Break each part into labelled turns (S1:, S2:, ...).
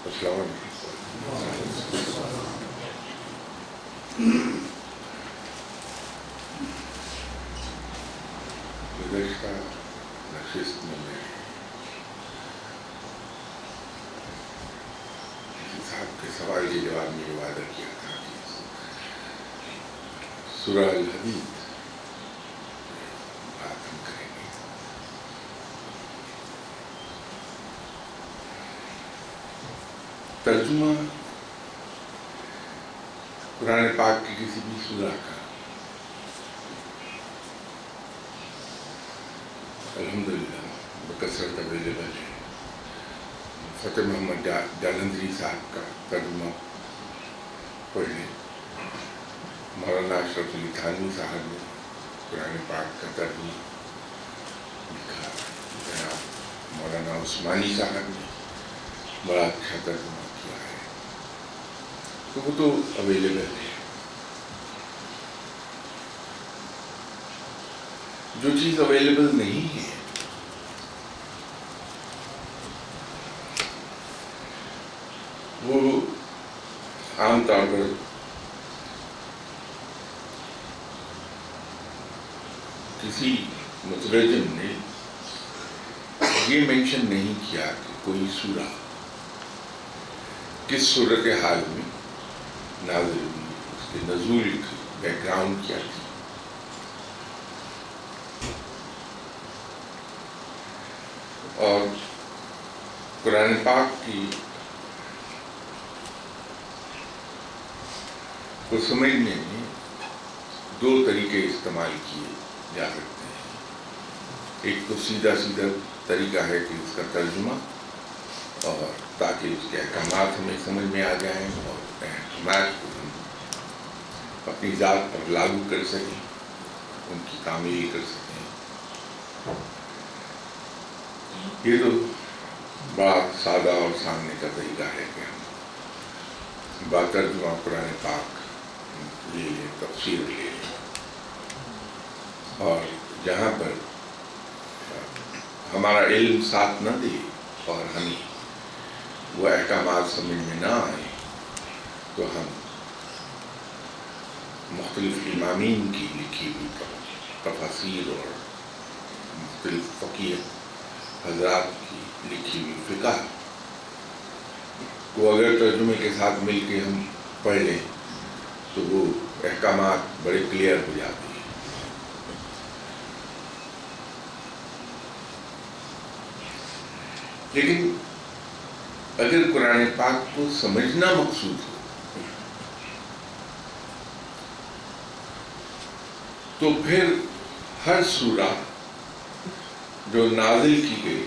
S1: السلام علیکم. گزشتہ نشست میں کسی صاحب کے سوال کے جواب میں یہ وعدہ کیا تھا کہ سورہ الحدید بات ہم کریں گے. ترجمہ قرآن پاک کی کسی بھی سورہ کا الحمدللہ بکثرت اویلیبل ہے. فتح محمد جالندری صاحب کا ترجمہ پڑھ لیں. مولانا اشرف علی تھانوی صاحب نے قرآن پاک کا ترجمہ لکھا. جناب مولانا عثمانی صاحب نے بڑا اچھا ترجمہ کیا ہے. تو وہ تو اویلیبل ہے. جو چیز اویلیبل نہیں ہے وہ عام طور پر کسی مترجم نے یہ مینشن نہیں کیا کہ کوئی سورہ کس صورتحال میں نازل ہوئی، اس کے نزول کی بیک گراؤنڈ کیا تھی. اور قرآن پاک کی کو سمجھنے میں دو طریقے استعمال کیے جا سکتے ہیں. ایک تو سیدھا طریقہ ہے کہ اس کا ترجمہ، اور تاکہ اس کے احکامات ہمیں سمجھ میں آ جائیں اور احکامات کو ہم اپنی ذات پر لاگو کر سکیں، ان کی تعمیل کر سکیں. یہ تو بڑا سادہ اور سامنے کا طریقہ ہے کہ ہم باترجمہ قرآن پاک لے لیں، تفسیر لے لیں، اور جہاں پر ہمارا علم ساتھ نہ دے اور ہمیں وہ احکامات سمجھ میں نہ آئے تو ہم مختلف امامین کی لکھی ہوئی تفاسیر اور مختلف فقیہ حضرات کی لکھی ہوئی فقہ کو اگر ترجمے کے ساتھ مل کے ہم پڑھ لیں تو وہ احکامات بڑے کلیئر ہو جاتے ہیں. لیکن اگر قرآن پاک کو سمجھنا مقصود ہو تو پھر ہر سورہ جو نازل کی گئی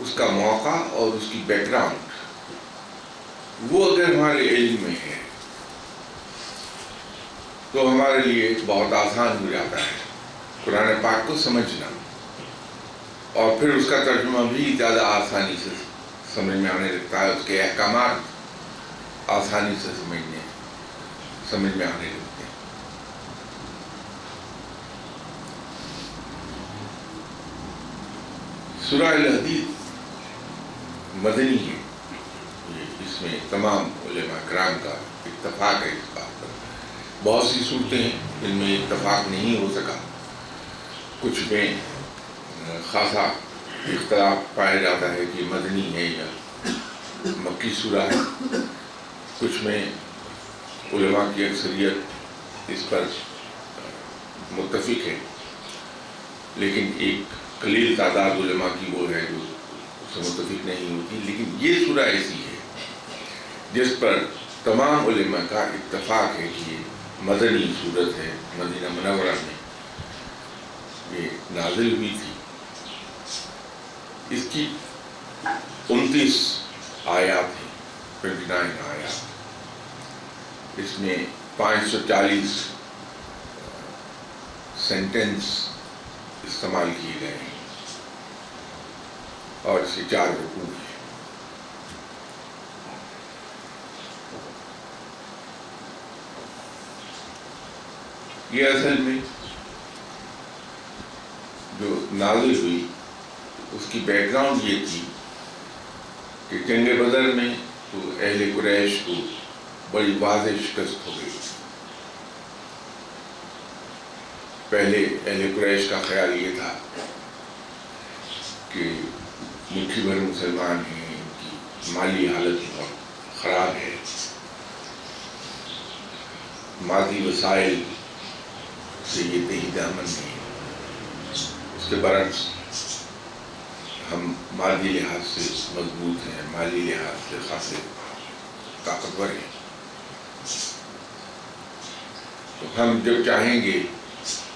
S1: اس کا موقع اور اس کی بیک گراؤنڈ وہ اگر ہمارے علم میں ہے تو ہمارے لیے بہت آسان ہو جاتا ہے قرآن پاک کو سمجھنا، اور پھر اس کا ترجمہ بھی زیادہ آسانی سے سمجھ میں آنے لگتا ہے. اس کے احکامات آسانی سے سمجھ میں آنے لگتے ہیں. سورہ الحدید مدنی ہے. اس میں تمام علماء کرام کا اتفاق ہے اس بات پر. بہت سی صورتیں ہیں جن میں اتفاق نہیں ہو سکا. کچھ میں خاصا اختلاف پایا جاتا ہے کہ مدنی ہے یا مکی سورہ ہے. کچھ میں علماء کی اکثریت اس پر متفق ہے، لیکن ایک قلیل تعداد علماء کی وہ ہے جو اس سے متفق نہیں ہوتی. لیکن یہ سورہ ایسی ہے جس پر تمام علماء کا اتفاق ہے کہ یہ مدنی سورت ہے. مدینہ منورہ میں یہ نازل ہوئی تھی. اس کی 29 آیات ہیں، 29 آیات. اس میں 540 سینٹنس استعمال کیے گئے ہیں اور اس کے 4 رکوع ہیں. یہ اصل میں جو نازل ہوئی اس کی بیک گراؤنڈ یہ تھی کہ جنگ بدر میں تو اہل قریش کو بڑی واضح شکست ہو گئی. پہلے اہل قریش کا خیال یہ تھا کہ مٹھی بھر مسلمان ہیں، ان کی مالی حالت بہت خراب ہے، مادی وسائل سے یہ تحید امن نہیں ہے. اس کے برعکس ہم مادی لحاظ سے مضبوط ہیں، مالی لحاظ سے خاصے طاقتور ہیں، تو ہم جب چاہیں گے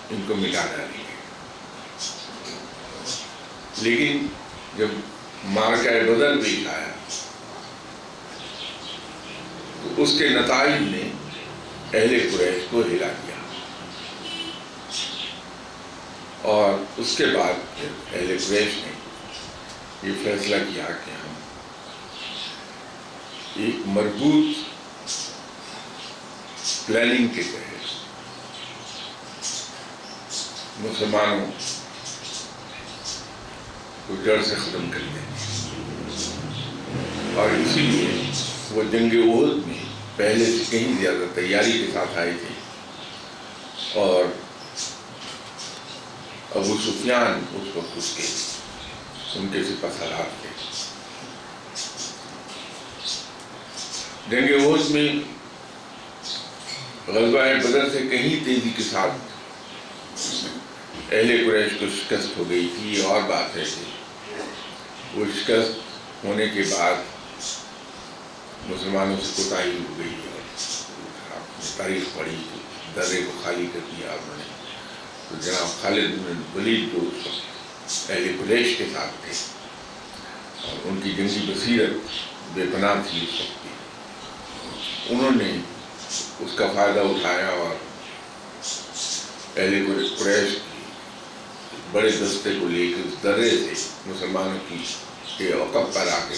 S1: ان کو مٹا ڈالیں گے. لیکن جب معرکہ بدر پیش آیا تو اس کے نتائج نے اہل قریش کو ہلا دیا، اور اس کے بعد اہل قریش نے یہ فیصلہ کیا کہ ہم ایک مربوط پلاننگ کے تحت مسلمانوں کو جڑ سے ختم کر دیں. اور اسی لیے وہ جنگ احد میں پہلے سے کہیں زیادہ تیاری کے ساتھ آئے تھے، اور ابو سفیان اس وقت ان کے سپہ سالار تھے. جنگ احد میں غزوہ بدر سے کہیں تیزی کے ساتھ اہل قریش کو شکست ہو گئی تھی. یہ اور بات ہے کہ وہ شکست ہونے کے بعد مسلمانوں سے کوتاہی ہو گئی، اور آپ نے تاریخ پڑھی تو درے کو خالی کر دیا انہوں نے. تو جناب خالد بن ولید جو اہل قریش کے ساتھ تھے، اور ان کی جنگی بصیرت بے پناہ تھی اس وقت کی، انہوں نے اس کا فائدہ اٹھایا اور اہل قریش کی بڑے دستے کو لے کے اس درے سے مسلمانوں کے عقب پر آ کے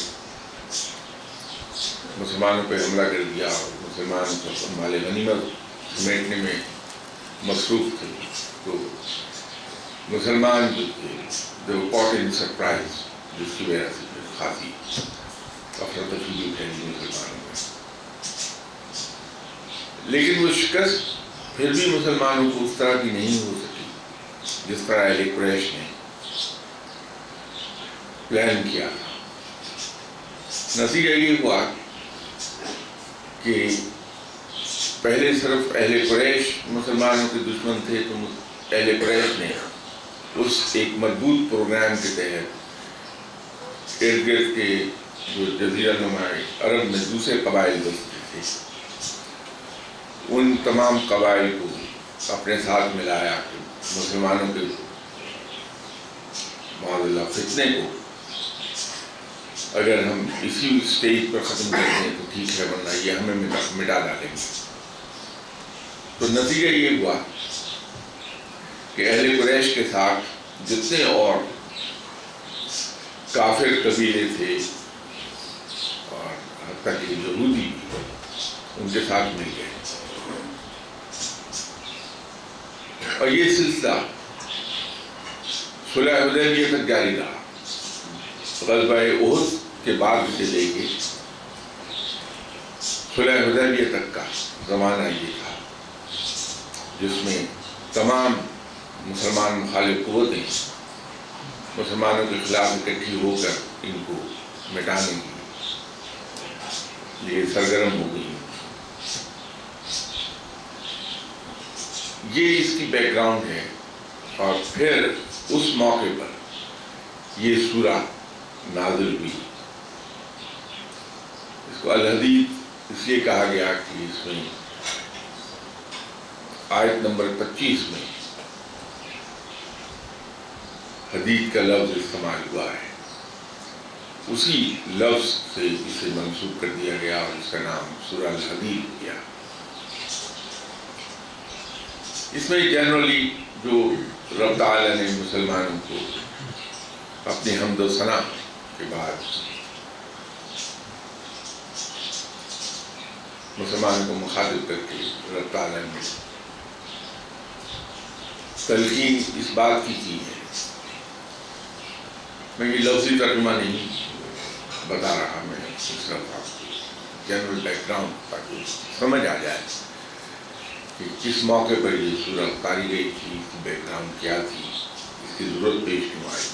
S1: مسلمانوں پہ حملہ کر دیا، اور مسلمان کو مال غنیمت سمیٹنے میں مصروف تھے. تو مسلمان جو تھے وہ caught in surprise، جس کی وجہ سے خاصی افراتفری بھی پھیلی مسلمانوں میں. لیکن وہ شکست پھر بھی مسلمانوں کو اس طرح کی نہیں ہو سکی جس طرح اہل قریش نے پلان کیا تھا. نتیجہ یہ ہوا کہ پہلے صرف اہل قریش مسلمانوں کے دشمن تھے، تو اہل قریش نے اس ایک مربوط پروگرام کے تحت ارد گرد کے جو جزیرہ نما عرب میں دوسرے قبائل بستے تھے، ان تمام قبائل کو اپنے ساتھ ملایا کہ مسلمانوں کے معاذ اللہ فتنے کو اگر ہم اسی سٹیج پر ختم کر دیں تو ٹھیک ہے، ورنہ یہ ہمیں مٹا ڈالیں گے. تو نتیجہ یہ ہوا کہ اہل قریش کے ساتھ جتنے اور کافر قبیلے تھے، اور حتیٰ کہ یہودی بھی ان کے ساتھ مل گئے، اور یہ سلسلہ صلح حدیبیہ تک جاری رہا. غزوہ احد کے بعد سے لے کے صلح حدیبیہ تک کا زمانہ یہ تھا جس میں تمام مسلمان مخالف قوتیں مسلمانوں کے خلاف اکٹھی ہو کر ان کو مٹانے کے لیے سرگرم ہو گئی. یہ اس کی بیک گراؤنڈ ہے. اور پھر اس موقع پر یہ سورہ نازل ہوئی. اس کو الحدید اس لیے کہا گیا کہ اس میں آیت نمبر 25 میں حدید کا لفظ استعمال ہوا ہے. اسی لفظ سے اسے منسوب کر دیا گیا اور اس کا نام سورہ الحدید کیا. اس میں جنرلی جو رب تعالیٰ نے مسلمانوں کو اپنی حمد و ثنا کے بعد مسلمانوں کو مخاطب کر کے رب تعالیٰ نے تلقین اس بات کی ہے. میں یہ لفظی ترجمہ نہیں بتا رہا میں صرف آپ کو جنرل بیک گراؤنڈ تاکہ سمجھ آ جائے کہ کس موقع پر یہ سورہ اتاری گئی تھی، بیک گراؤنڈ کیا تھی، اس کی ضرورت پیش کیوں آئی۔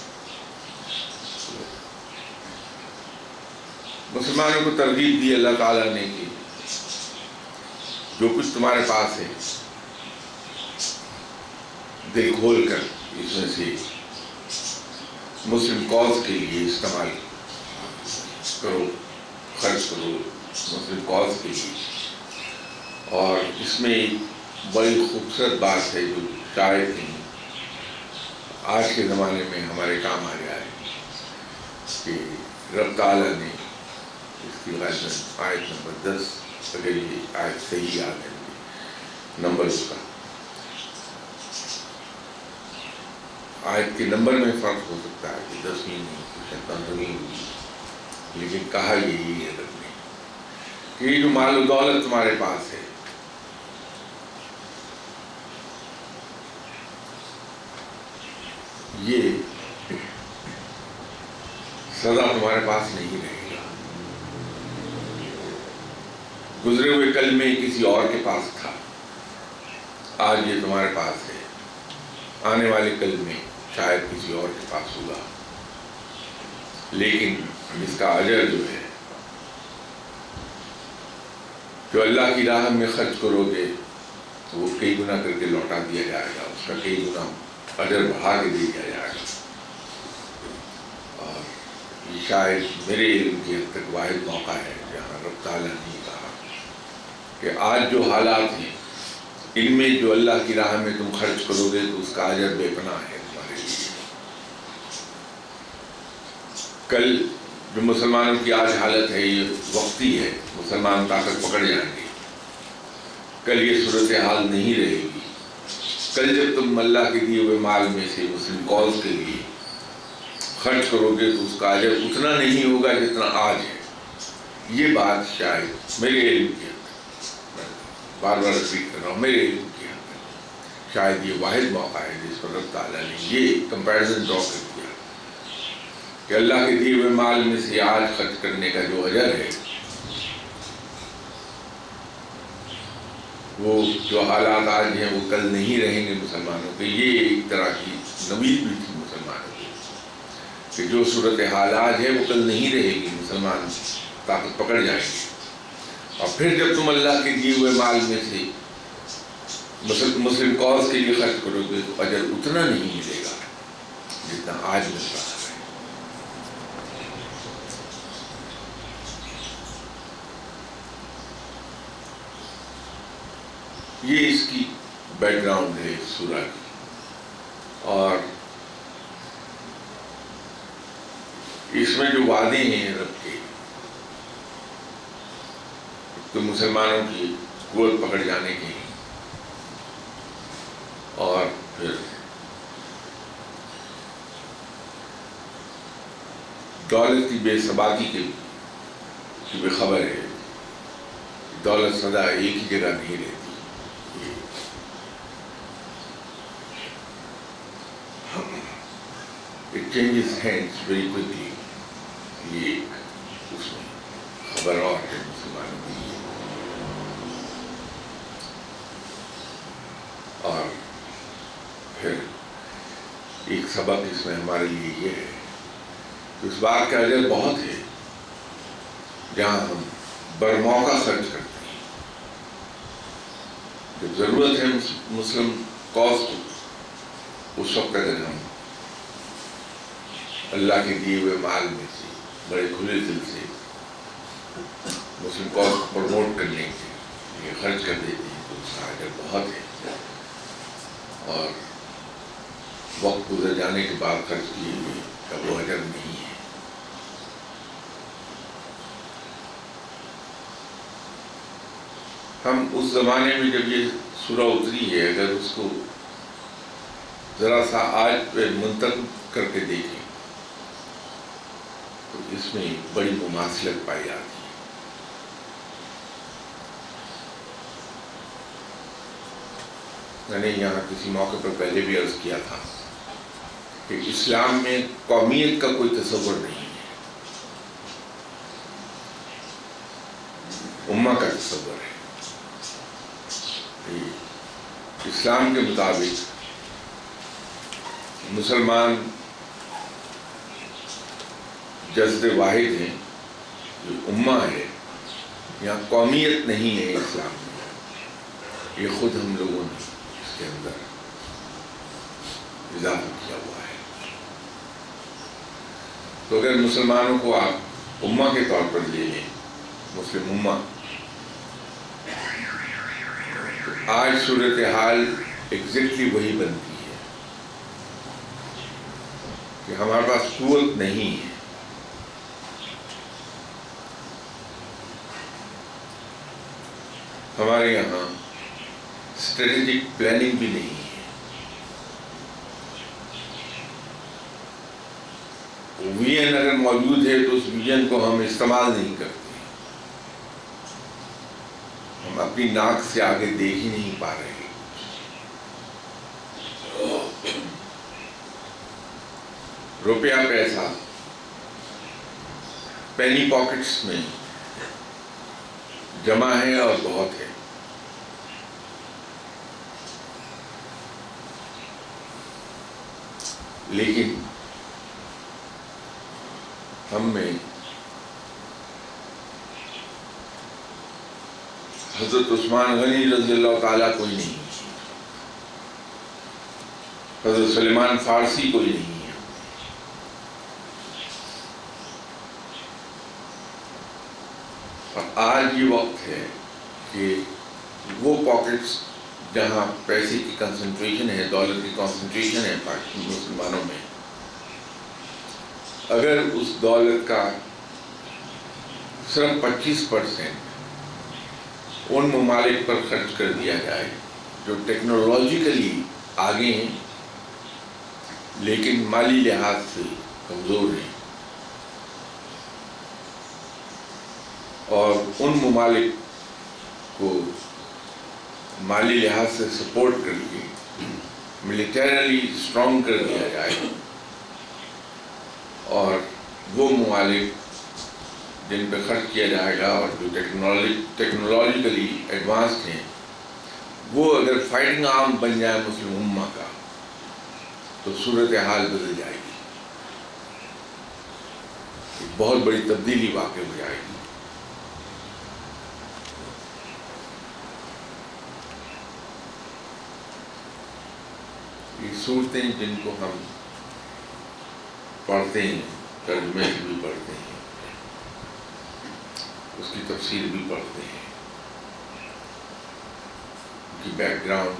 S1: مسلمانوں کو ترغیب دی اللہ تعالیٰ نے کہ جو کچھ تمہارے پاس ہے دل کھول کر اس میں سے مسلم کاز کے لیے استعمال کرو، خرچ کرو مسلم کاز کے لیے۔ اور اس میں ایک بڑی خوبصورت بات ہے جو شاید ہی آج کے زمانے میں ہمارے کام آ جائے کہ رب تعالیٰ نے اس کی غالباً آیت نمبر 10، اگر یہ آیت صحیح یاد ہے نمبر اس کا، آیت کے نمبر میں فرق ہو سکتا ہے کہ 10 نہیں شاید 15 ہوگی، لیکن کہا یہی ہے رب نے کہ یہ جو مال و دولت تمہارے پاس ہے یہ سدا تمہارے پاس نہیں رہے گا۔ گزرے ہوئے کل میں کسی اور کے پاس تھا، آج یہ تمہارے پاس ہے، آنے والے کل میں شاید کسی اور کے پاس ہوگا، لیکن اس کا اجر جو ہے جو اللہ کی راہ میں خرچ کرو گے تو وہ کئی گنا کر کے لوٹا دیا جائے گا، اس کا کئی گنا اجر بڑھا کے دے دیا جائے گا۔ اور یہ شاید میرے علم کے حد تک واحد موقع ہے جہاں رب تعالیٰ نے کہا کہ آج جو حالات ہیں ان میں جو اللہ کی راہ میں تم خرچ کرو گے تو اس کا اجر بے پناہ ہے تمہارے لیے۔ کل جو مسلمانوں کی آج حالت ہے یہ وقتی ہے، مسلمان طاقت پکڑ جائیں گے، کل یہ صورتحال نہیں رہے گی۔ کل جب تم اللہ کے دیے ہوئے مال میں سے مسلم کاز کے لیے خرچ کرو گے تو اس کا اجر اتنا نہیں ہوگا جتنا آج ہے۔ یہ بات شاید میرے علم کی حد تک، بار بار ریپیٹ کر رہا ہوں، میرے علم کی حد تک شاید یہ واحد موقع ہے جس پر رب تعالیٰ نے یہ کمپیریزن ڈرا کر دیا کہ اللہ کے دیے ہوئے مال میں سے آج خرچ کرنے کا جو اجر ہے وہ جو حالات آج ہیں وہ کل نہیں رہیں گے مسلمانوں کے۔ یہ ایک طرح کی نوید بھی تھی مسلمانوں کی کہ جو صورتحال آج ہے وہ کل نہیں رہے گی، مسلمان طاقت پکڑ جائیں گے۔ اور پھر جب تم اللہ کے دیے ہوئے مال میں سے مسلم کاز کے لیے خرچ کرو گے تو اجر اتنا نہیں ملے گا جتنا آج مل رہا ہے۔ یہ اس کی بیک گراؤنڈ ہے سورہ کی۔ اور اس میں جو وعدے ہیں رب کے تو مسلمانوں کی قوت پکڑ جانے کے اور پھر دولت کی بے ثباتی کی بھی خبر ہے۔ دولت سدا ایک ہی جگہ نہیں رہتی، it changes hands very quickly۔ یہ ایک اس میں خبر اور ہے مسلمانوں کی۔ اور پھر ایک سبق اس میں ہمارے لیے یہ ہے کہ اس بات کا اجر بہت ہے جہاں ہم برموقع خرچ کرتے ہیں۔ جب ضرورت ہے مسلم کاز کو، اس وقت اگر ہم اللہ کے دیے ہوئے مال میں سے بڑے کھلے دل سے مسلم کاز کو پروموٹ کرنے کے لیے خرچ کر دیتے ہیں تو اس کا اجر بہت ہے۔ اور وقت گزر جانے کے بعد خرچ کیے ہوئے کا وہ اجر نہیں ہے۔ ہم اس زمانے میں جب یہ سورہ اتری ہے اگر اس کو ذرا سا آج پہ منتقل کر کے دیکھیں تو اس میں بڑی مماثلت پائی جاتی ہے۔ میں نے یہاں کسی موقع پر پہلے بھی عرض کیا تھا کہ اسلام میں قومیت کا کوئی تصور نہیں ہے۔ امہ کا تصور ہے. اسلام کے مطابق مسلمان جسد واحد ہیں. جو امہ ہے، یہاں قومیت نہیں ہے اسلام میں، یہ خود ہم لوگوں نے اس کے اندر اضافہ کیا ہوا ہے. تو اگر مسلمانوں کو آپ امہ کے طور پر لے لیں، مسلم امہ، تو آج صورتحال ایگزیکٹلی وہی بنتی ہے کہ ہمارے پاس قوت نہیں ہے. ہمارے یہاں اسٹریٹجک پلاننگ بھی نہیں ہے. ویژن اگر موجود ہے تو اس ویژن کو ہم استعمال نہیں کرتے. ہم اپنی ناک سے آگے دیکھ ہی نہیں پا رہے. روپیہ پیسہ پینی پاکٹس میں جمع ہے اور بہت ہے. لیکن ہم میں حضرت عثمان غنی رضی اللہ تعالیٰ کوئی نہیں، حضرت سلیمان فارسی کوئی نہیں ہے. اور آج یہ وقت ہے کہ وہ پاکٹس جہاں پیسے کی کنسنٹریشن ہے، دولت کی کنسنٹریشن ہے مسلمانوں میں، اگر اس دولت کا صرف 25% ان ممالک پر خرچ کر دیا جائے جو ٹیکنالوجیکلی آگے ہیں لیکن مالی لحاظ سے کمزور ہیں، اور ان ممالک کو مالی لحاظ سے سپورٹ کر کے ملیٹریلی اسٹرانگ کر دیا جائے، اور وہ ممالک جن پہ خرچ کیا جائے گا اور جو ٹیکنالوجیکلی ایڈوانسڈ ہیں، وہ اگر فائٹنگ آرم بن جائے مسلم امہ کا، تو صورتحال بدل جائے گی. ایک بہت بڑی تبدیلی واقع ہو جائے گی. یہ صورتیں جن کو ہم پڑھتے ہیں، ترجمے سے بھی پڑھتے ہیں، اس کی تفسیر بھی پڑھتے ہیں، ان کی بیک گراؤنڈ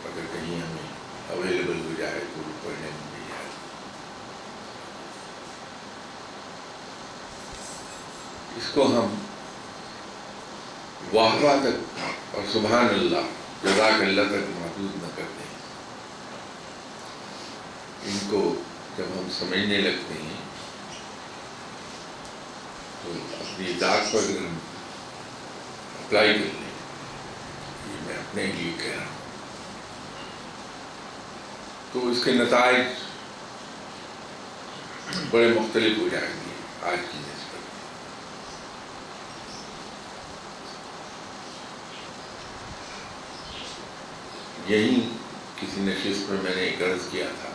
S1: اگر کہیں ہمیں اویلیبل ہو جائے تو وہ پڑھنے میں بھی جائے. اس کو ہم واہ واہ تک اور سبحان اللہ جزاک اللہ تک محدود نہ کرتے ہیں. ان کو جب ہم سمجھنے لگتے ہیں تو اپنی ذات پر اگر ہم اپلائی کر لیں، یہ میں اپنے لیے کہہ رہا ہوں، تو اس کے نتائج بڑے مختلف ہو جائیں گے آج کی نسبت. یہی کسی نشست میں نے ایک عرض کیا تھا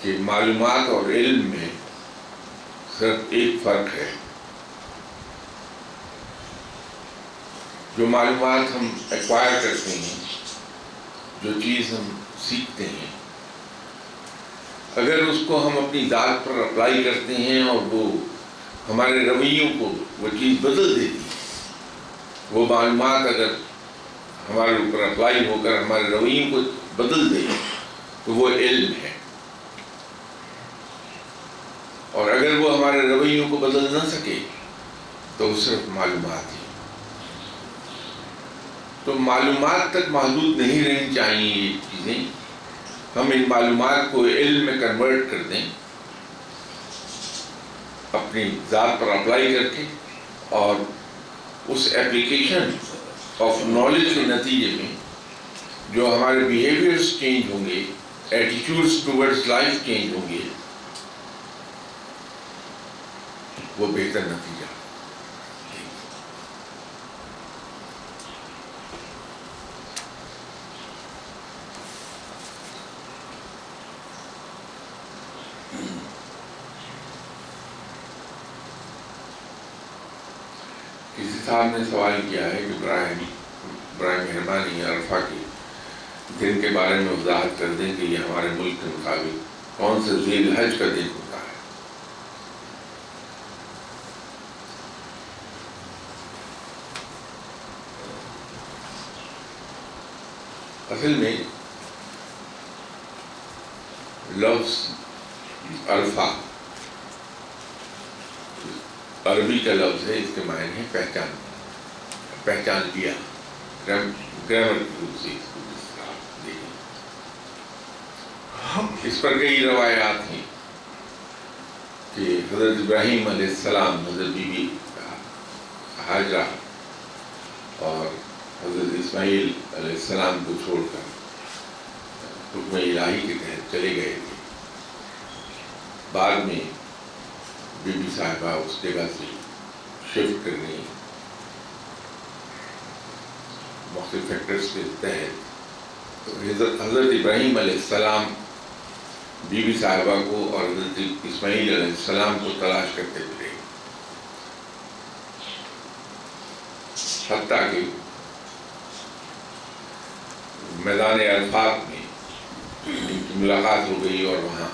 S1: کہ معلومات اور علم میں صرف ایک فرق ہے. جو معلومات ہم ایکوائر کرتے ہیں، جو چیز ہم سیکھتے ہیں، اگر اس کو ہم اپنی ذات پر اپلائی کرتے ہیں اور وہ ہمارے رویوں کو وہ چیز بدل دیتی ہے، وہ معلومات اگر ہمارے اوپر اپلائی ہو کر ہمارے رویوں کو بدل دے تو وہ علم ہے. اور اگر وہ ہمارے رویوں کو بدل نہ سکے تو وہ صرف معلومات ہے. تو معلومات تک محدود نہیں رہنی چاہیے یہ چیزیں. ہم ان معلومات کو علم میں کنورٹ کر دیں، اپنی ذات پر اپلائی کر کے، اور اس اپلیکیشن آف نالج کے نتیجے میں جو ہمارے بیہیویئرس چینج ہوں گے، ایٹیٹیوڈس ٹورڈز لائف چینج ہوں گے، وہ بہتر نتیجہ کسی صاحب نے سوال کیا ہے کہ برائے مہربانی عرفہ کے دن کے بارے میں وضاحت کر دیں کہ یہ ہمارے ملک کے مطابق کون سے ذی الحج کا دن ہوتا ہے۔ اصل میں لفظ عرفہ عربی کا لفظ ہے، اس کے معنی ہے پہچان لیا، گرامر کی روپ سے اس کو دیکھیں۔ اس پر کئی روایات ہیں کہ حضرت ابراہیم علیہ السلام، حضرت بی بی ہاجرہ اور حضرت اسماعیل علیہ السلام کو چھوڑ کر حکم الہی کے تحت چلے گئے تھے۔ بعد میں بی بی صاحبہ اس جگہ سے شفٹ کر گئی مختلف فیکٹرز کے تحت۔ تو حضرت ابراہیم علیہ السلام بی بی صاحبہ کو اور حضرت اسماعیل علیہ السلام کو تلاش کرتے پھرے، حتیٰ کہ میدان عرفات میں ان کی ملاقات ہو گئی، اور وہاں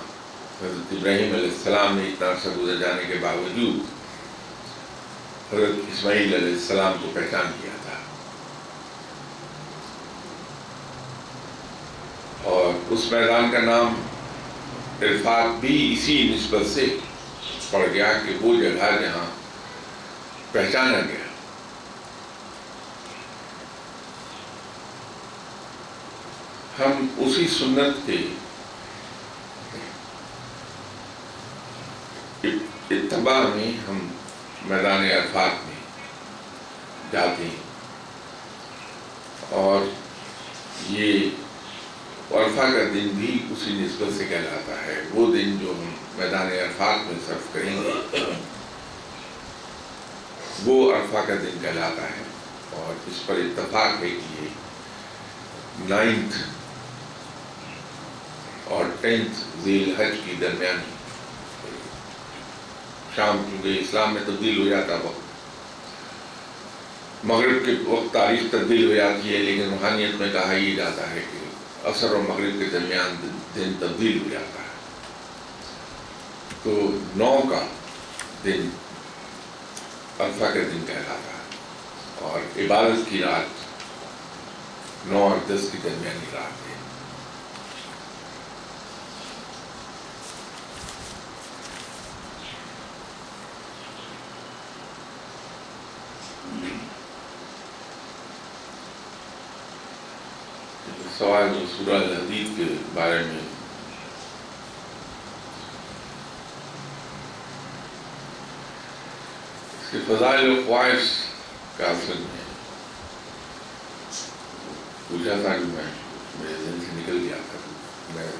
S1: حضرت ابراہیم علیہ السلام نے اتنا عرصہ گزر جانے کے باوجود حضرت اسماعیل علیہ السلام کو پہچان کیا تھا، اور اس میدان کا نام عرفات بھی اسی نسبت سے پڑ گیا کہ وہ جگہ جہاں پہچانا گیا۔ ہم اسی سنت کے اتباع میں ہم میدان عرفات میں جاتے ہیں، اور یہ عرفہ کا دن بھی اسی نسبت سے کہلاتا ہے۔ وہ دن جو ہم میدان عرفات میں صرف کریں گے وہ عرفہ کا دن کہلاتا ہے، اور اس پر اتفاق ہے کہ یہ 9 اور 10 ذی الحج کی درمیانی شام، کیونکہ اسلام میں تبدیل ہو جاتا وقت، مغرب کے وقت تاریخ تبدیل ہو جاتی ہے، لیکن روحانیت میں کہا یہ جاتا ہے کہ عصر اور مغرب کے درمیان دن تبدیل ہو جاتا ہے۔ تو 9 کا دن عرفہ کا دن کہلاتا ہے، اور عبادت کی رات 9 اور 10 کی درمیانی رات ہے۔ سوال جو سورہ الحدید کے بارے میں، اس کے فضائل و خواہش کا اصل میں پوچھا تھا کہ میرے ذہن سے نکل گیا تھا، میں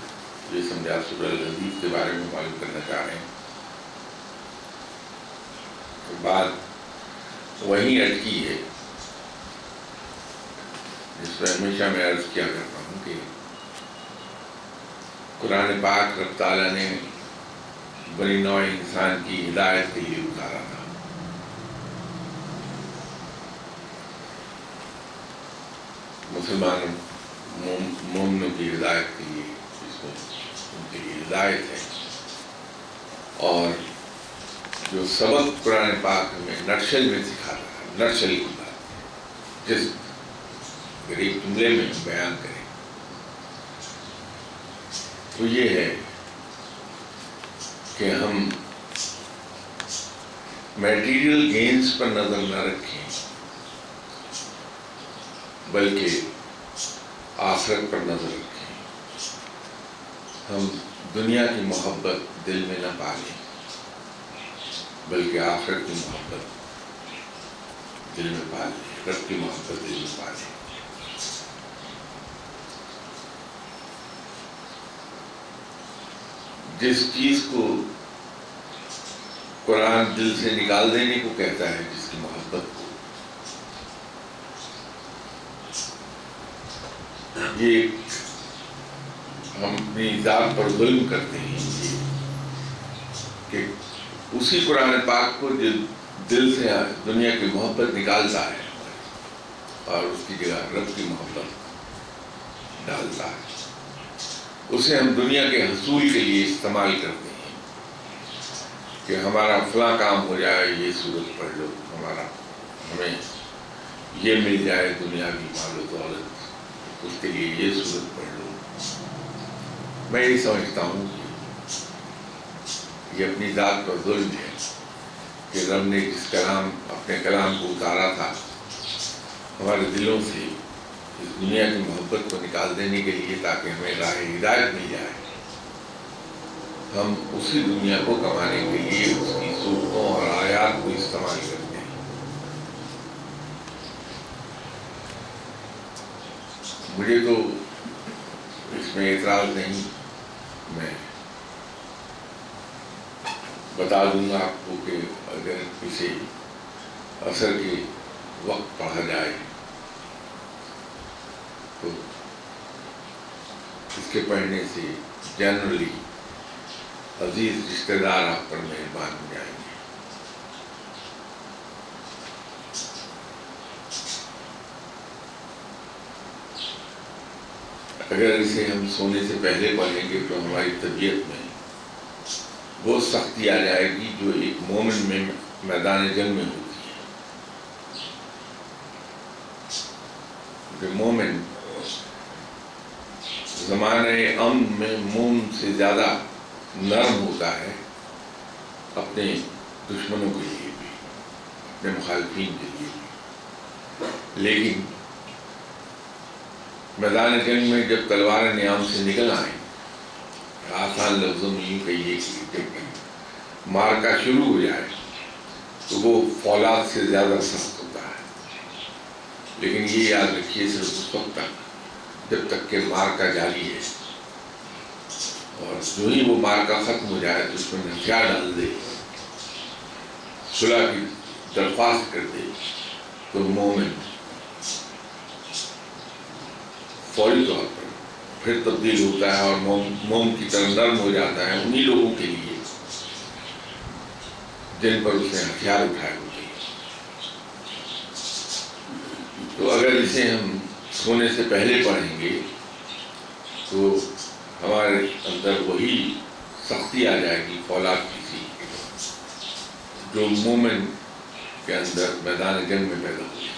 S1: یہ سمجھا سورہ الحدید کے بارے میں معلوم کرنا چاہ رہے ہیں۔ بات وہیں اٹکی ہے جس میں ہمیشہ میں عرض کیا کرتا ہوں کہ قرآن پاک رب تعالیٰ نے بنی نوع انسان کی ہدایت کے لیے اتارا تھا۔ مسلمان مومنوں کی ہدایت کے لیے، اس میں ان کے لیے ہدایت ہے، اور جو سبق قرآن پاک ہمیں نٹشل میں سکھاتا ہے، نٹشل کی بات جس ایک جملے میں بیان کریں تو یہ ہے کہ ہم میٹیریل گینز پر نظر نہ رکھیں، بلکہ آخرت پر نظر رکھیں۔ ہم دنیا کی محبت دل میں نہ پالیں، بلکہ آخرت کی محبت دل میں پالیں، رب کی محبت دل میں پالیں۔ جس چیز کو قرآن دل سے نکال دینے کو کہتا ہے، جس کی محبت کو، یہ ہم اپنی ذات پر ظلم کرتے ہیں، کہ اسی قرآن پاک کو جو دل سے دنیا کی محبت نکالتا ہے اور اس کی جگہ رب کی محبت ڈالتا ہے، اسے ہم دنیا کے حصول کے لیے استعمال کرتے ہیں کہ ہمارا فلاں کام ہو جائے، یہ صورت پڑھ لو، ہمیں یہ مل جائے دنیاوی مال و دولت، اس کے لیے یہ صورت پڑھ لو۔ میں یہ سمجھتا ہوں کہ یہ اپنی ذات پر ظلم ہے کہ رب نے جس اپنے کلام کو اتارا تھا ہمارے دلوں سے اس دنیا کی محبت کو نکال دینے کے لیے تاکہ ہمیں راہ ہدایت مل جائے، ہم اسی دنیا کو کمانے کے لیے اس کی صورتوں اور آیات کو استعمال کرتے ہیں۔ مجھے تو اس میں اعتراض نہیں، میں بتا دوں گا آپ کو کہ اگر اسے عصر کے وقت پڑھا جائے تو اس کے پڑھنے سے جنرلی عزیز رشتہ دار آپ پر مہربان ہو جائیں گے۔ اگر اسے ہم سونے سے پہلے پڑھیں گے تو ہماری طبیعت میں وہ سختی آ جائے گی جو ایک مومن میں میدان جنگ میں ہوتی ہے۔ کہ مومن زمانے امن میں موم سے زیادہ نرم ہوتا ہے اپنے دشمنوں کے لیے بھی، اپنے مخالفین کے لیے بھی، لیکن میدان جنگ میں جب تلوار نیام سے نکل آئیں، آسان لفظوں میں یوں کہیے کہ جب مارکا شروع ہو جائے تو وہ فولاد سے زیادہ سخت ہوتا ہے، لیکن یہ یاد رکھیے صرف اس وقت تک جب تک کہ مارکا جاری ہے، اور جو ہی وہ مارکا ختم ہو جائے تو اس میں ہتھیار ڈال دے، صلح کی درخواست کر دے، تو مومن فوری طور پر پھر تبدیل ہوتا ہے اور موم کی طرح نرم ہو جاتا ہے انہی لوگوں کے لیے جن پر اس نے ہتھیار اٹھائے ہوتے ہیں۔ تو اگر اسے ہم سونے سے پہلے پڑھیں گے تو ہمارے اندر وہی سختی آ جائے گی فولاد کی سی جو مومن کے اندر میدان جنگ میں پیدا ہوتی ہے۔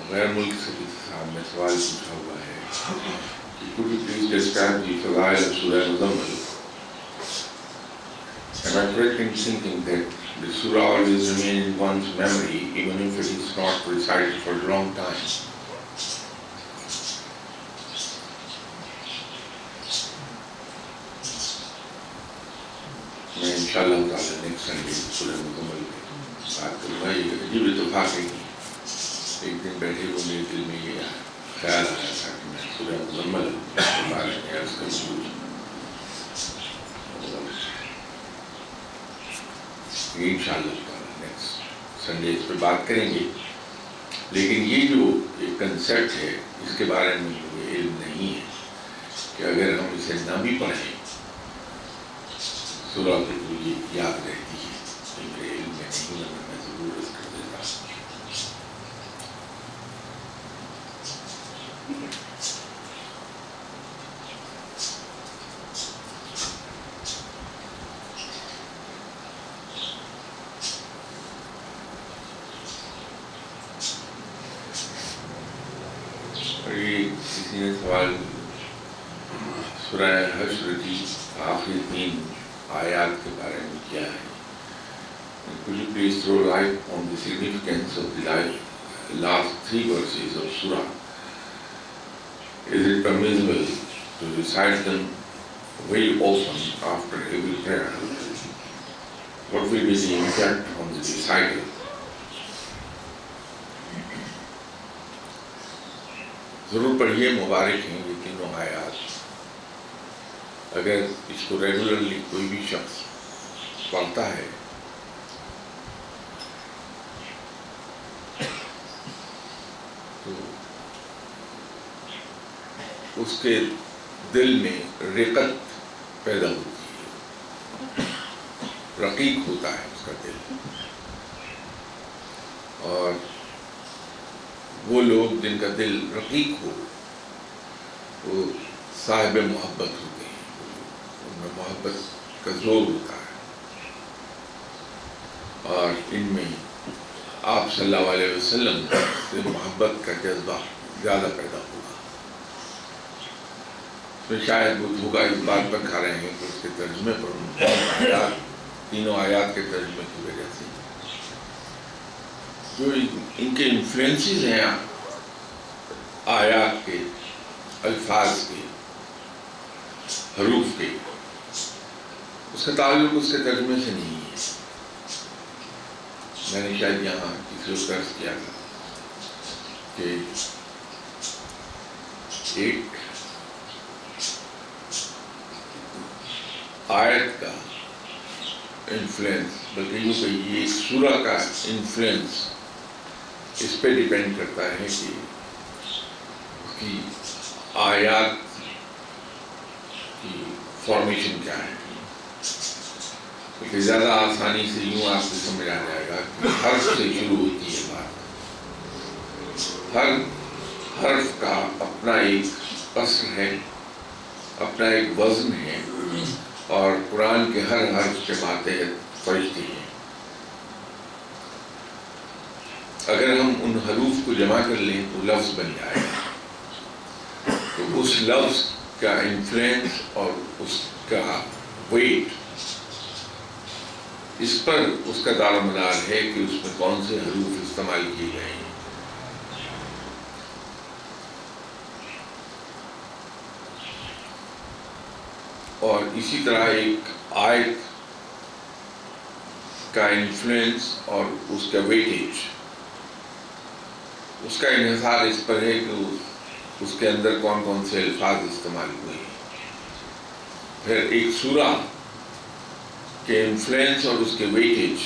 S1: غیر ملک سے بھی صاحب نے سوال پوچھا ہوا ہے کہ could you please describe the fadail of Surah Muzammil? Am I correct in thinking that the surah always remains in one's memory even if it is not recited for a long time? میں انشاءاللہ تعالی next Sunday سورہ مزمل پہ بات کروں گا۔ یہ عجیب اتفاق ہے، ایک دن بیٹھے ہوئے میرے دل میں یہ خیال آیا تھا کہ میں سورہ مزمل کے بارے میں عرض کروں، انشاءاللہ نیکسٹ سنڈے اس پہ بات کریں گے۔ لیکن یہ جو ایک کنسیپٹ ہے اس کے بارے میں مجھے علم نہیں ہے کہ اگر ہم اسے نہ بھی پڑھیں سورہ تو یہ یاد رہتی ہے، میرے علم میں نہیں ہے، میں ضرور اس کر دیتا ہوں۔ کسی نے سوال سورہ حشر کی آخری 3 آیات کے بارے میں کیا ہے۔ Could you please throw light on the significance of the last 3 verses of Surah? Is it permissible to recite them very often after every prayer. What will be the impact on the recital? ضرور پڑھیے، مبارک ہیں یہ تینوں آیات. اگر اس کو regularly کوئی بھی شخص پڑھتا ہے تو اس کے دل میں رقت پیدا ہوتی ہے، رقیق ہوتا ہے اس کا دل. اور وہ لوگ جن کا دل رقیق ہو وہ صاحب محبت ہوتے ہیں، ان میں محبت کا زور ہوتا ہے، اور ان میں آپ صلی اللہ علیہ وسلم سے محبت کا جذبہ زیادہ پیدا ہوگا. تو شاید وہ دھوکہ اس بات پر کھا رہے ہیں کہ اس کے ترجمے پر تینوں آیات کے ترجمے کی وجہ سے جو ان کے انفلوئنسز ہیں آیات کے، الفاظ کے، حروف کے، اس کا تعلق اس کے ترجمے سے نہیں ہے. میں نے شاید یہاں کسی کو عرض کیا تھا کہ ایک آیت کا انفلوئنس، بلکہ یوں کہیے ایک سورہ کا انفلوئنس اس پہ ڈیپینڈ کرتا ہے کہ اس کی آیات کی فارمیشن کیا ہے. کیونکہ زیادہ آسانی سے یوں آپ کو سمجھ آ جائے گا کہ حرف سے شروع ہوتی ہے بات. ہر حرف کا اپنا ایک اصل ہے، اپنا ایک وزن ہے، اور قرآن کے ہر حرف کے ماتحت فرشتے ہیں. اگر ہم ان حروف کو جمع کر لیں تو لفظ بن جائے گا. تو اس لفظ کا انفلوئنس اور اس کا ویٹ، اس پر اس کا دار و مدار ہے کہ اس میں کون سے حروف استعمال کیے گئے ہیں. اور اسی طرح ایک آیت کا انفلوئنس اور اس کا ویٹیج، اس کا انحصار اس پر ہے کہ اس کے اندر کون کون سے الفاظ استعمال ہوئے ہیں. پھر ایک سورہ کے انفلوئنس اور اس کے ویٹیج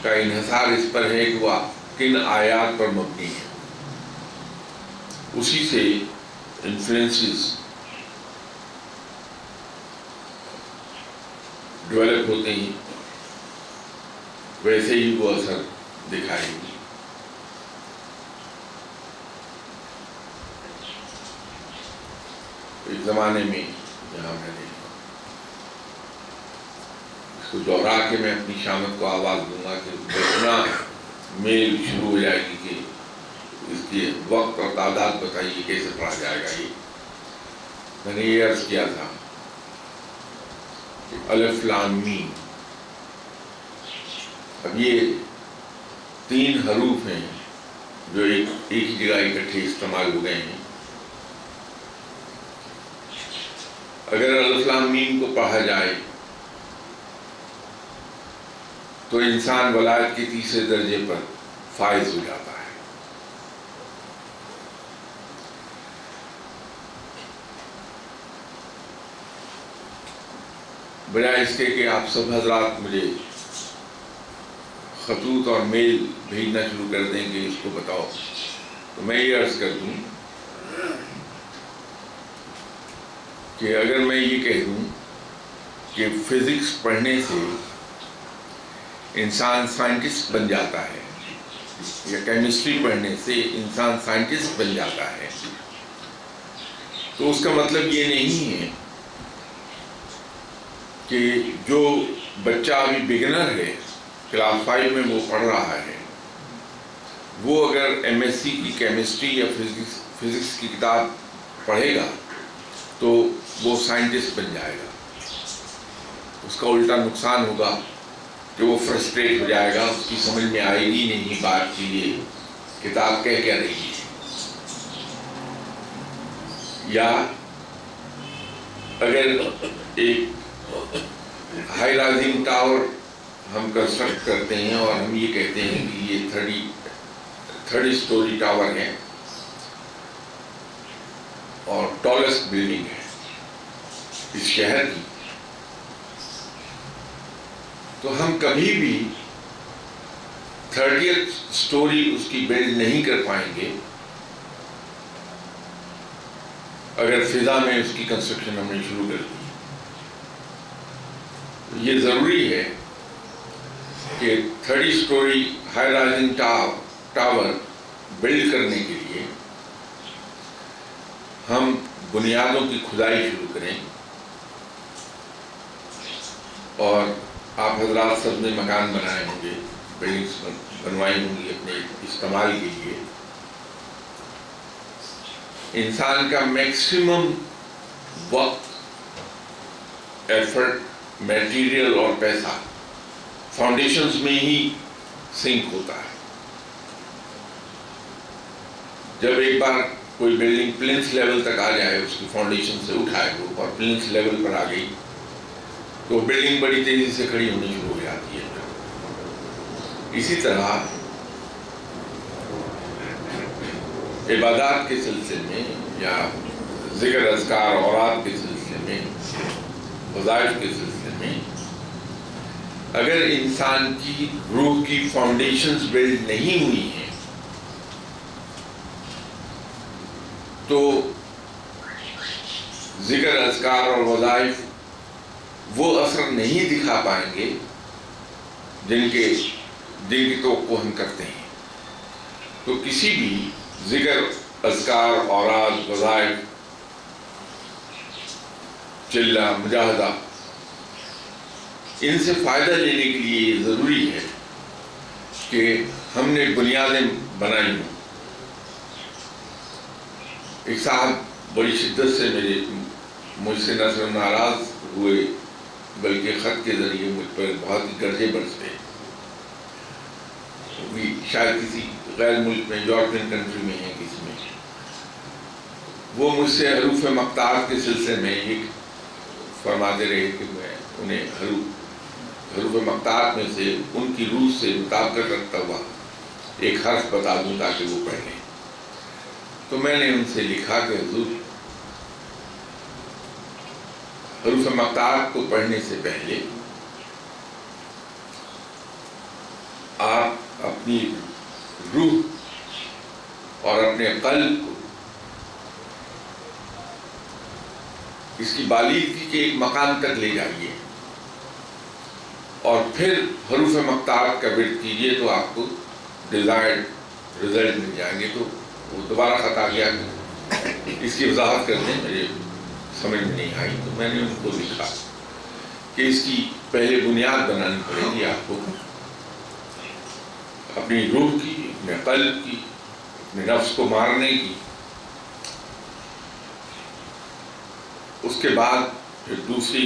S1: کا انحصار اس پر ہے کہ وہ کن آیات پر مبنی ہے. اسی سے انفلوئنسز ڈیولپ ہوتے ہیں، ویسے ہی وہ اثر دکھائیں گی. ایک زمانے میں جہاں میں نے اس کو دوہرا کے میں اپنی شامت کو آواز دوں گا کہ اتنا میل شروع ہو جائے گی کہ اس کی وقت اور تعداد بتائیے کیسے پڑھا جائے گا. یہ میں نے یہ عرض کیا تھا کہ الف لام میم، اب یہ 3 حروف ہیں جو ایک ہی جگہ اکٹھے استعمال ہو گئے ہیں. اگر الف لام میم کو پڑھا جائے تو انسان ولایت کے تیسرے درجے پر فائز ہو جاتا ہے. بجائے اس کے کہ آپ سب حضرات مجھے خطوط اور میل بھیجنا شروع کر دیں کہ اس کو بتاؤ، تو میں یہ عرض کر دوں کہ اگر میں یہ کہہ دوں کہ فزکس پڑھنے سے انسان سائنٹسٹ بن جاتا ہے یا کیمسٹری پڑھنے سے انسان سائنٹسٹ بن جاتا ہے، تو اس کا مطلب یہ نہیں ہے کہ جو بچہ ابھی بگنر ہے، کلاس 5 میں وہ پڑھ رہا ہے، وہ اگر ایم ایس سی کی کیمسٹری یا فزکس کی کتاب پڑھے گا تو وہ سائنٹسٹ بن جائے گا. اس کا الٹا نقصان ہوگا کہ وہ فرسٹریٹ ہو جائے گا، اس کی سمجھ میں آئے گی نہیں بات کہ یہ کتاب کہہ کیا رہی ہے. یا اگر ایک ہائی رائزنگ ٹاور ہم کنسٹرکٹ کرتے ہیں اور ہم یہ کہتے ہیں کہ یہ 30 اسٹوری ٹاور ہے اور ٹالسٹ بلڈنگ ہے اس شہر کی، تو ہم کبھی بھی 30th اسٹوری اس کی بلڈ نہیں کر پائیں گے اگر فضا میں اس کی کنسٹرکشن ہم نے شروع کر دی۔ یہ ضروری ہے کہ 30 story high rising tower build کرنے کے لیے ہم بنیادوں کی کھدائی شروع کریں، اور آپ حضرات سب نے مکان بنائے ہوں گے، بلڈنگس بنوائی ہوں گی اپنے استعمال کے لیے۔ انسان کا میکسیمم وقت، ایفرٹ، میٹیریل اور پیسہ فاؤنڈیشنز میں ہی سنک ہوتا ہے۔ جب ایک بار کوئی بلڈنگ پلنتھ لیول تک آ جائے، اس کی فاؤنڈیشن سے اٹھائے ہو اور پلنتھ لیول پر آ گئی، تو بلڈنگ بڑی تیزی سے کھڑی ہونی شروع ہو جاتی ہے۔ اسی طرح عبادات کے سلسلے میں یا ذکر اذکار اوراد کے سلسلے میں، وظائف کے سلسلے میں، اگر انسان کی روح کی فاؤنڈیشنز بلڈ نہیں ہوئی ہیں تو ذکر اذکار اور وظائف وہ اثر نہیں دکھا پائیں گے جن کی توقع ہم کرتے ہیں۔ تو کسی بھی ذکر اذکار اوراد وظائف، چلہ مجاہدہ، ان سے فائدہ لینے کے لیے یہ ضروری ہے کہ ہم نے بنیادیں بنائی ہوں۔ ایک صاحب بڑی شدت سے مجھ سے نہ صرف ناراض ہوئے بلکہ خط کے ذریعے مجھ پر بہت ہی گرجے برسے، شاید کسی غیر ملک میں، یورپین کنٹری میں ہے کسی میں۔ وہ مجھ سے حروف مقطعات کے سلسلے میں یہ فرماتے رہے کہ میں انہیں حروف مقطعات میں سے ان کی روح سے مطابقت رکھتا ہوا ایک حرف بتا دوں تاکہ وہ پڑھ لیں۔ تو میں نے ان سے لکھا کہ حضور، حروف مقطعات کو پڑھنے سے پہلے آپ اپنی روح اور اپنے قلب کو اس کی بالیغی کے ایک مقام تک لے جائیے اور پھر حروف مقطعات کا ورد کیجیے، تو آپ کو ڈیزائرڈ رزلٹ مل جائیں گے۔ تو وہ دوبارہ خط آ گیا کہ اس کی وضاحت کر دیں، میرے سمجھ میں نہیں آئی۔ تو میں نے ان کو لکھا کہ اس کی پہلے بنیاد بنانی پڑے گی آپ کو، اپنی روح کی، اپنے قلب کی، اپنے نفس کو مارنے کی۔ اس کے بعد پھر دوسری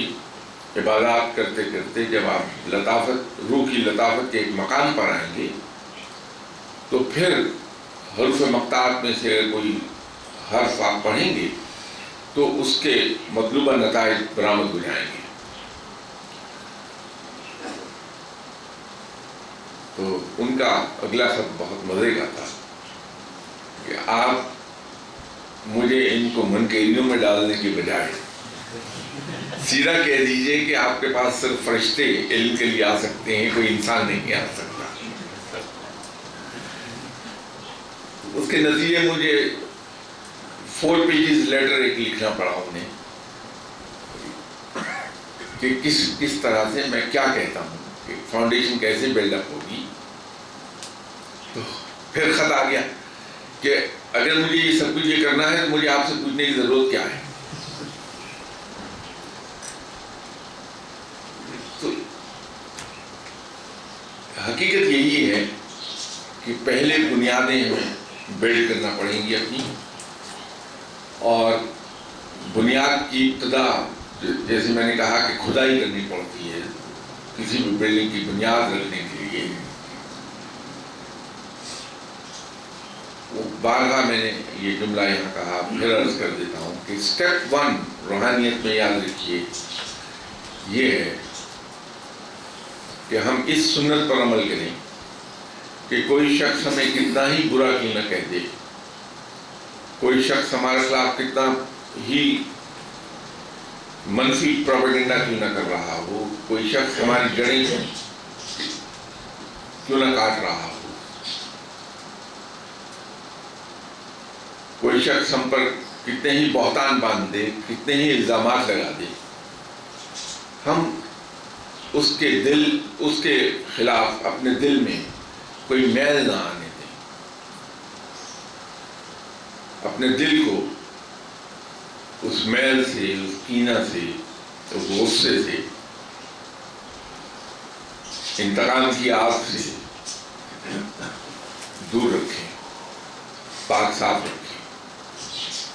S1: عبادات کرتے کرتے جب آپ روح کی لطافت کے ایک مقام پر آئیں گے، تو پھر حروف مقطعات میں سے اگر کوئی حرف آپ پڑھیں گے تو اس کے مطلوبہ نتائج برآمد ہو جائیں گے۔ تو ان کا اگلا خط بہت مزے کا تھا کہ آپ مجھے ان کو منکیریوں میں ڈالنے کی بجائے سیدھا کہہ دیجئے کہ آپ کے پاس صرف فرشتے علم کے لیے آ سکتے ہیں، کوئی انسان نہیں آ سکتا۔ اس کے نتیجے مجھے 4 پیجز لیٹر ایک لکھنا پڑا انہیں کہ کس طرح سے میں کیا کہتا ہوں، کہ فاؤنڈیشن کیسے بلڈ اپ ہوگی۔ تو پھر خط آ گیا کہ اگر مجھے یہ سب کچھ یہ کرنا ہے تو مجھے آپ سے پوچھنے کی ضرورت کیا ہے۔ تو حقیقت یہی ہے کہ پہلے بنیادیں ہمیں بلڈ کرنا پڑیں گی اپنی، اور بنیاد کی ابتدا جیسے میں نے کہا کہ کھدائی کرنی پڑتی ہے کسی بھی بلڈنگ کی بنیاد رکھنے کے لیے۔ وہ بارگاہ میں نے یہ جملہ یہاں کہا، پھر عرض کر دیتا ہوں کہ سٹیپ 1 روحانیت میں یاد رکھیے یہ ہے کہ ہم اس سنت پر عمل کریں کہ کوئی شخص ہمیں کتنا ہی برا کیوں نہ کہہ دے، کوئی شخص ہمارے خلاف کتنا ہی منفی پروپیگنڈا کیوں نہ کر رہا ہو، کوئی شخص ہماری جڑیں کیوں نہ کاٹ رہا ہو، کوئی شخص ہم پر کتنے ہی بہتان باندھ دے، کتنے ہی الزامات لگا دے، ہم اس کے خلاف اپنے دل میں کوئی میل نہ آنے دیں، اپنے دل کو اس میل سے، اس کینہ سے، اس غصے سے، انتقام کی آگ سے دور رکھیں، پاک صاف رکھیں۔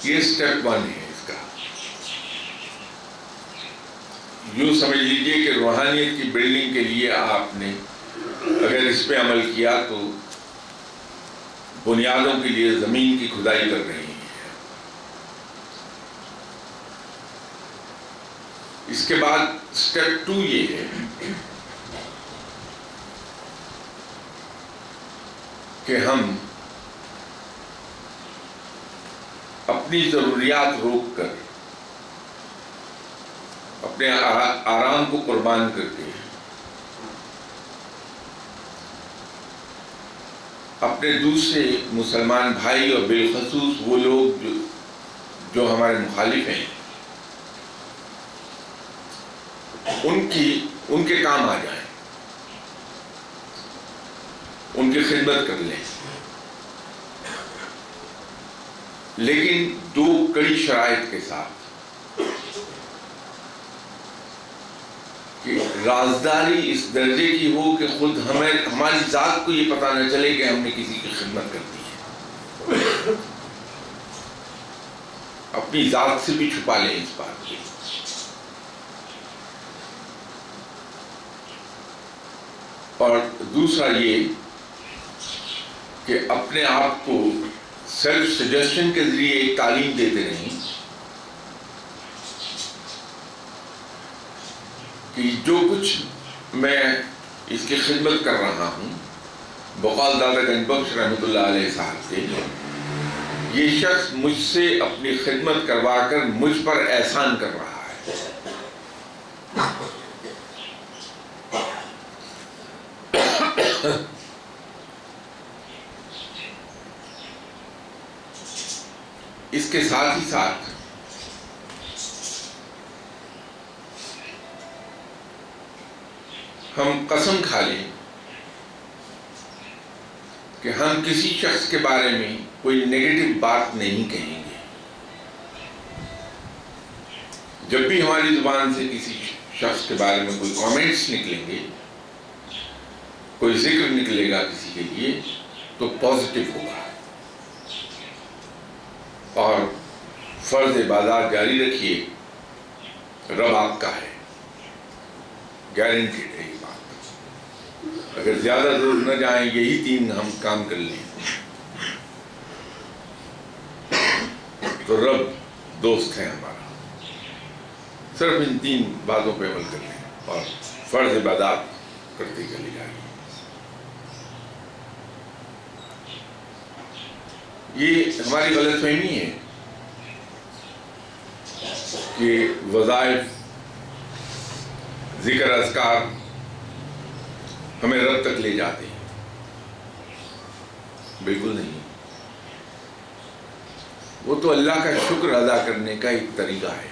S1: یہ سٹیپ 1 ہے اس کا۔ یوں سمجھ لیجئے کہ روحانیت کی بلڈنگ کے لیے آپ نے اگر اس پہ عمل کیا تو بنیادوں کے لیے زمین کی کھدائی کر رہی ہے۔ اس کے بعد سٹیپ 2 یہ ہے کہ ہم اپنی ضروریات روک کر، اپنے آرام کو قربان کر کے، اپنے دوسرے مسلمان بھائی اور بالخصوص وہ لوگ جو ہمارے مخالف ہیں ان کے کام آ جائیں، ان کی خدمت کر لیں، لیکن 2 کڑی شرائط کے ساتھ کہ رازداری اس درجے کی ہو کہ خود ہماری ذات کو یہ پتہ نہ چلے کہ ہم نے کسی کی خدمت کر دی ہے، اپنی ذات سے بھی چھپا لیں اس بات کو۔ اور دوسرا یہ کہ اپنے آپ کو سیلف سجیشن کے ذریعے ایک تعلیم دیتے رہیں کہ جو کچھ میں اس کی خدمت کر رہا ہوں، بقول دادا گنج بخش رحمۃ اللہ علیہ صاحب سے، یہ شخص مجھ سے اپنی خدمت کروا کر مجھ پر احسان کر رہا ہے۔ اس کے ساتھ ہی ساتھ ہم قسم کھا لیں کہ ہم کسی شخص کے بارے میں کوئی نیگیٹو بات نہیں کہیں گے۔ جب بھی ہماری زبان سے کسی شخص کے بارے میں کوئی کامنٹس نکلیں گے، کوئی ذکر نکلے گا کسی کے لیے، تو پازیٹیو ہوگا، اور فرض عبادات جاری رکھیے، رب آپ کا ہے، گارنٹیڈ ہے یہ بات۔ اگر زیادہ دور نہ جائیں، یہی 3 ہم کام کر لیں تو رب دوست ہے ہمارا۔ صرف ان 3 باتوں پہ عمل کر لیں اور فرض عبادات کرتے چلے جائیں۔ یہ ہماری غلط فہمی ہے کہ وظائف، ذکر، اذکار ہمیں رب تک لے جاتے ہیں۔ بالکل نہیں، وہ تو اللہ کا شکر ادا کرنے کا ایک طریقہ ہے،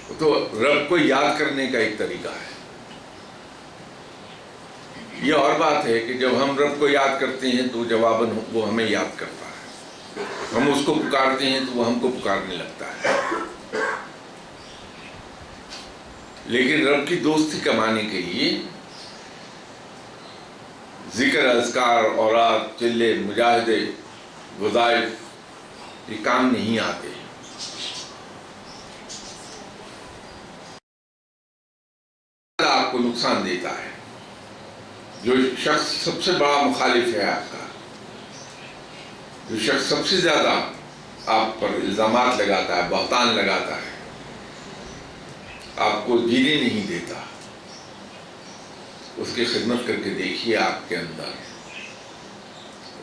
S1: وہ تو رب کو یاد کرنے کا ایک طریقہ ہے۔ یہ اور بات ہے کہ جب ہم رب کو یاد کرتے ہیں تو جواباً وہ ہمیں یاد کرتا ہے، ہم اس کو پکارتے ہیں تو وہ ہم کو پکارنے لگتا ہے۔ لیکن رب کی دوستی کمانے کے لیے ذکر، اذکار، اوراد، چلے، مجاہدے، وظائف یہ کام نہیں آتے۔ آپ کو نقصان دیتا ہے۔ جو شخص سب سے بڑا مخالف ہے آپ کا، جو شخص سب سے زیادہ آپ پر الزامات لگاتا ہے، بہتان لگاتا ہے، آپ کو جینے نہیں دیتا، اس کی خدمت کر کے دیکھیے آپ کے اندر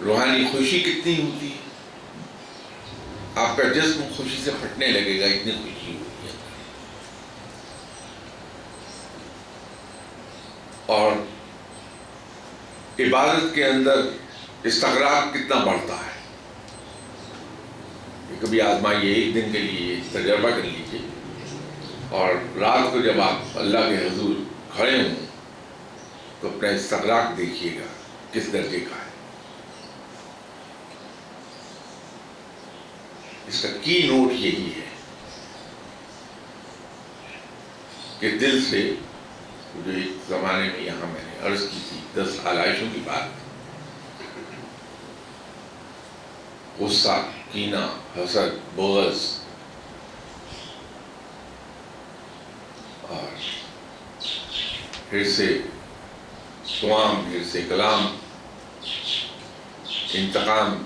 S1: روحانی خوشی کتنی ہوتی ہے. آپ کا جسم خوشی سے پھٹنے لگے گا، اتنی خوشی ہوتی ہے. اور عبادت کے اندر استغراق کتنا بڑھتا ہے. کبھی آزمائیے، ایک دن کے لیے تجربہ کر لیجیے، اور رات کو جب آپ اللہ کے حضور کھڑے ہوں تو اپنا استغراق دیکھیے گا کس درجے کا ہے. اس کا کی نوٹ یہی ہے کہ دل سے، جو ایک زمانے میں یہاں میں نے عرض کی تھی 10 آلائشوں کی بات، غصہ، کینہ، حسد، بغض اور حرص توام، حرص کلام، انتقام،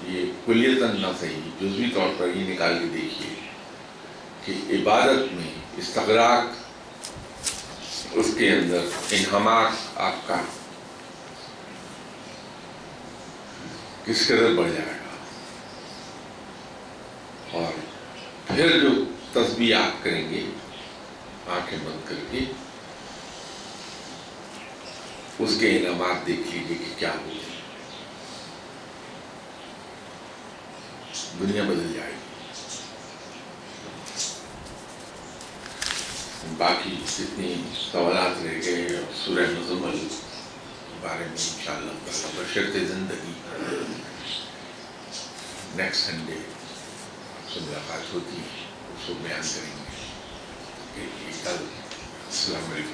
S1: یہ کلیتاً نہ صحیح، جزوی طور پر یہ نکال کے دیکھیے کہ عبادت میں استغراق، اس کے اندر انہماک آپ کا کس قدر بڑھ جائے گا. اور پھر جو تسبیح آپ کریں گے آنکھیں بند کر کے، اس کے انعامات دیکھ لیجیے کہ کیا ہوتے ہیں. دنیا بدل جائے گی. باقی جتنی سوالات رہ گئے اور سورہ مزمل کے بارے میں انشاءاللہ تعالیٰ بشرط زندگی نیکسٹ سنڈے آپ سے ملاقات ہوتی ہے، اس کو بیان کریں گے. السلام علیکم.